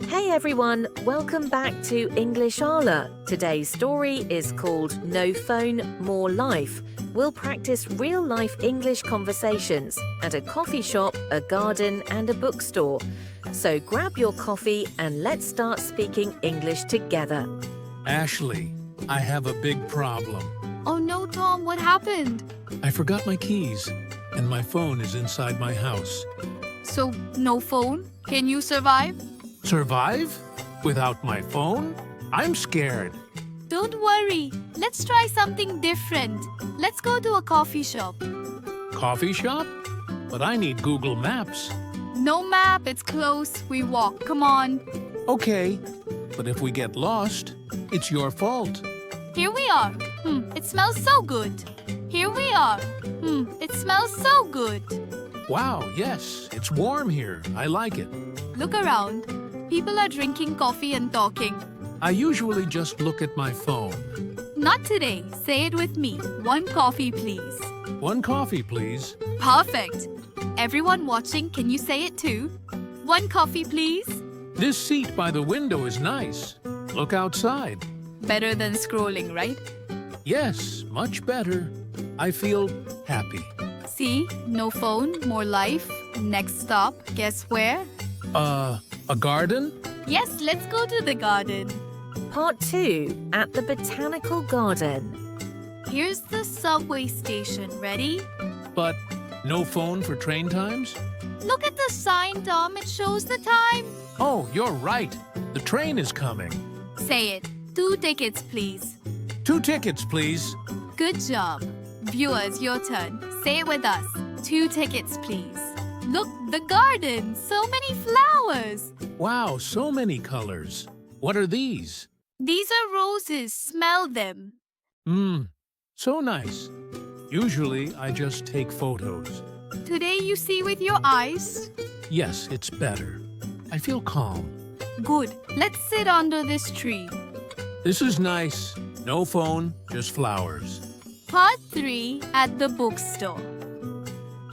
Hey everyone, welcome back to Englishala. Today's story is called No Phone, More Life. We'll practice real-life English conversations at a coffee shop, a garden and a bookstore. So grab your coffee and let's start speaking English together. Ashley, I have a big problem. Oh no, Tom, what happened? I forgot my keys, and my phone is inside my house. So, no phone? Can you survive? Survive? Without my phone? I'm scared. Don't worry. Let's try something different. Let's go to a coffee shop. Coffee shop? But I need Google Maps. No map, it's close. We walk. Come on. Okay, but if we get lost, it's your fault. Here we are. It smells so good. Here we are. It smells so good. Wow, yes, it's warm here. I like it. Look around. People are drinking coffee and talking. I usually just look at my phone. Not today. Say it with me. 1 coffee, please. 1 coffee, please. Perfect. Everyone watching, can you say it too? 1 coffee, please. This seat by the window is nice. Look outside. Better than scrolling, right? Yes, much better. I feel happy. See, no phone, more life. Next stop, guess where? A garden? Yes, let's go to the garden. Part 2, at the Botanical Garden. Here's the subway station. Ready? But no phone for train times? Look at the sign, Tom. It shows the time. Oh, you're right. The train is coming. Say it. 2 tickets, please. 2 tickets, please. Good job. Viewers, your turn. Say it with us. 2 tickets, please. Look, the garden. So many flowers. Wow, so many colors. What are these? These are roses. Smell them. So nice. Usually, I just take photos. Today you see with your eyes? Yes, it's better. I feel calm. Good. Let's sit under this tree. This is nice. No phone, just flowers. Part 3 at the bookstore.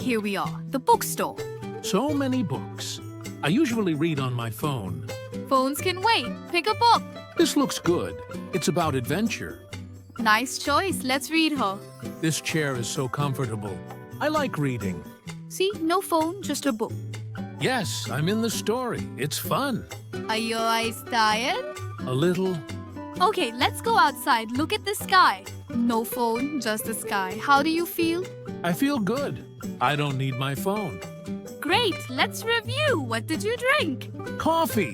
Here we are, the bookstore. So many books. I usually read on my phone. Phones can wait. Pick a book. This looks good. It's about adventure. Nice choice. Let's read her. This chair is so comfortable. I like reading. See, no phone, just a book. Yes, I'm in the story. It's fun. Are your eyes tired? A little. Okay, let's go outside. Look at the sky. No phone, just the sky. How do you feel? I feel good. I don't need my phone. Great. Let's review. What did you drink? Coffee.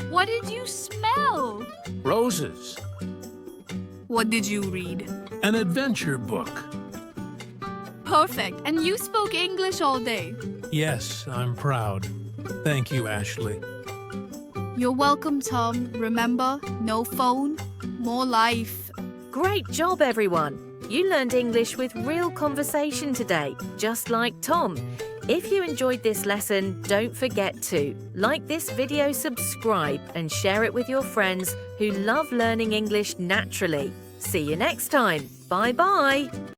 What did you smell? Roses. What did you read? An adventure book. Perfect. And you spoke English all day. Yes, I'm proud. Thank you, Ashley. You're welcome, Tom. Remember, no phone, more life. Great job everyone! You learned English with real conversation today, just like Tom. If you enjoyed this lesson, don't forget to like this video, subscribe and share it with your friends who love learning English naturally. See you next time. Bye-bye.